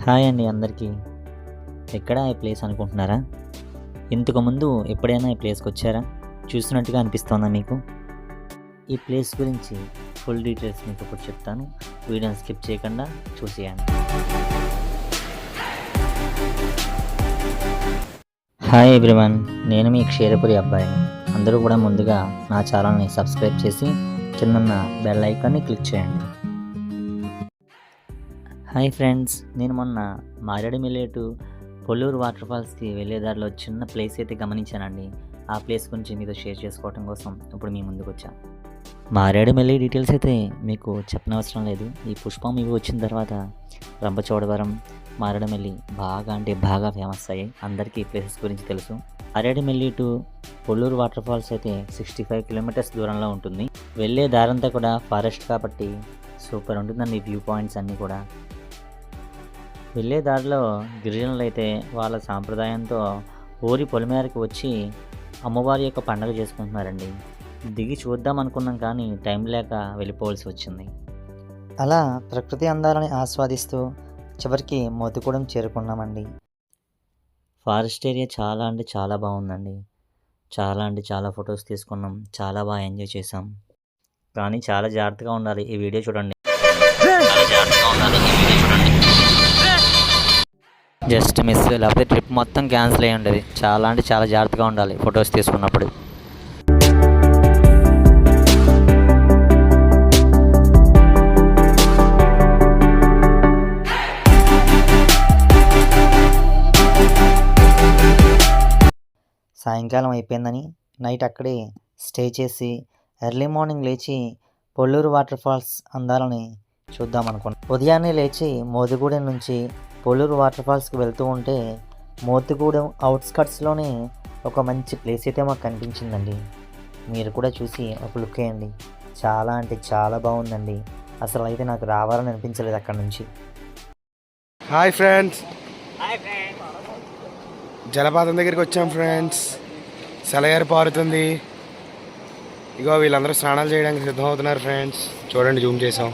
Hi అండి అందరికీ. ఎక్కడ ఈ ప్లేస్ అనుకుంటున్నారా? ఇంతకుముందు ఎప్పుడైనా ఈ ప్లేస్కి వచ్చారా? చూసినట్టుగా అనిపిస్తోందా మీకు? ఈ ప్లేస్ గురించి ఫుల్ డీటెయిల్స్ మీకు ఇప్పుడు చెప్తాను. వీడియోని స్కిప్ చేయకుండా చూసేయండి. హాయ్ ఎవ్రీవన్, నేను మీ క్షీరపురి అబ్బాయిని. అందరూ కూడా ముందుగా నా ఛానల్ని సబ్స్క్రైబ్ చేసి కిందన్న బెల్ ఐకాన్ని క్లిక్ చేయండి. హాయ్ ఫ్రెండ్స్, నేను మొన్న మారేడుమిల్లి టు పొల్లూరు వాటర్ఫాల్స్కి వెళ్ళే దారిలో చిన్న ప్లేస్ అయితే గమనించానండి. ఆ ప్లేస్ గురించి మీతో షేర్ చేసుకోవడం కోసం ఇప్పుడు మీ ముందుకు వచ్చాను. మారేడుమిల్లి డీటెయిల్స్ అయితే మీకు చెప్పనవసరం లేదు. ఈ పుష్పం ఇవి వచ్చిన తర్వాత రంపచోడవరం, మారేడుమిల్లి బాగా ఫేమస్ అయ్యాయి. అందరికీ ఈ ప్లేసెస్ గురించి తెలుసు. మారేడుమిల్లి టు పొల్లూరు వాటర్ఫాల్స్ అయితే 65 కిలోమీటర్స్ దూరంలో ఉంటుంది. వెళ్ళే దారంతా కూడా ఫారెస్ట్ కాబట్టి సూపర్ ఉంటుందండి వ్యూ పాయింట్స్ అన్నీ కూడా. వెళ్ళే దారిలో గిరిజనులు అయితే వాళ్ళ సాంప్రదాయంతో ఊరి పొలిమేరకు వచ్చి అమ్మవారి యొక్క పండుగ చేసుకుంటున్నారండి. దిగి చూద్దాం అనుకున్నాం కానీ టైం లేక వెళ్ళిపోవాల్సి వచ్చింది. అలా ప్రకృతి అందాలని ఆస్వాదిస్తూ చివరికి మోతుగూడెం చేరుకున్నామండి. ఫారెస్ట్ ఏరియా చాలా బాగుందండి. చాలా ఫొటోస్ తీసుకున్నాం. చాలా బాగా ఎంజాయ్ చేసాం. కానీ చాలా జాగ్రత్తగా ఉండాలి. ఈ వీడియో చూడండి. జస్ట్ మిస్, లేకపోతే ట్రిప్ మొత్తం క్యాన్సిల్ అయ్యి ఉండేది. చాలా జాగ్రత్తగా ఉండాలి ఫొటోస్ తీసుకున్నప్పుడు. సాయంకాలం అయిపోయిందని నైట్ అక్కడే స్టే చేసి ఎర్లీ మార్నింగ్ లేచి పొల్లూరు వాటర్ఫాల్స్ అందాలని చూద్దాం అనుకున్నాం. ఉదయాన్నే లేచి మోతుగూడెం నుంచి పొల్లూరు వాటర్ఫాల్స్కి వెళ్తూ ఉంటే మోతుగూడెం అవుట్స్కట్స్లోనే ఒక మంచి ప్లేస్ అయితే మాకు కనిపించిందండి. మీరు కూడా చూసి ఒక లుక్ వేయండి. చాలా బాగుందండి. అసలు అయితే నాకు రావాలని అనిపించలేదు అక్కడ నుంచి. హాయ్ ఫ్రెండ్స్, జలపాతం దగ్గరికి వచ్చాం ఫ్రెండ్స్. సెలయేరు పారుతుంది. ఇగో వీళ్ళందరూ స్నానాలు చేయడానికి సిద్ధమవుతున్నారు ఫ్రెండ్స్. చూడండి, జూమ్ చేసాం.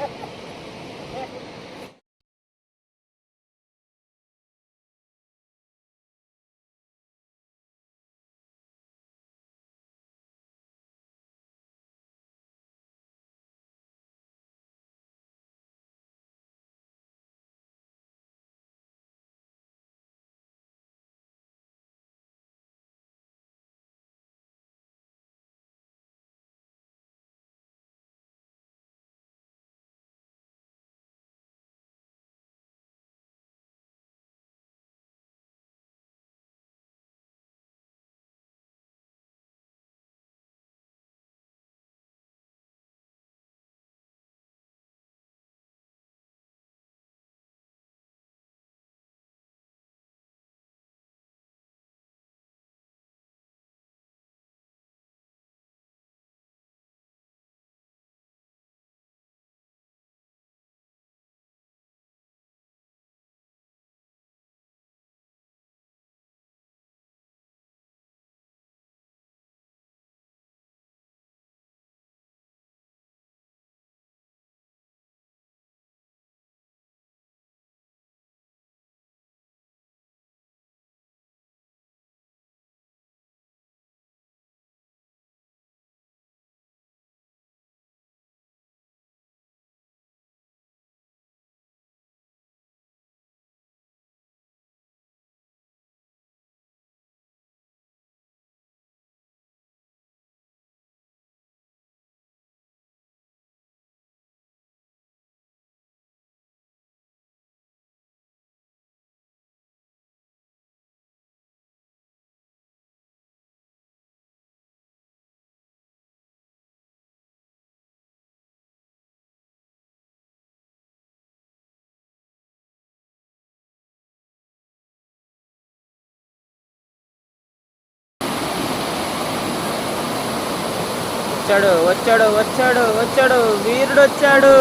వచ్చాడు వచ్చాడు వచ్చాడు వచ్చాడు వీరుడు వచ్చాడు.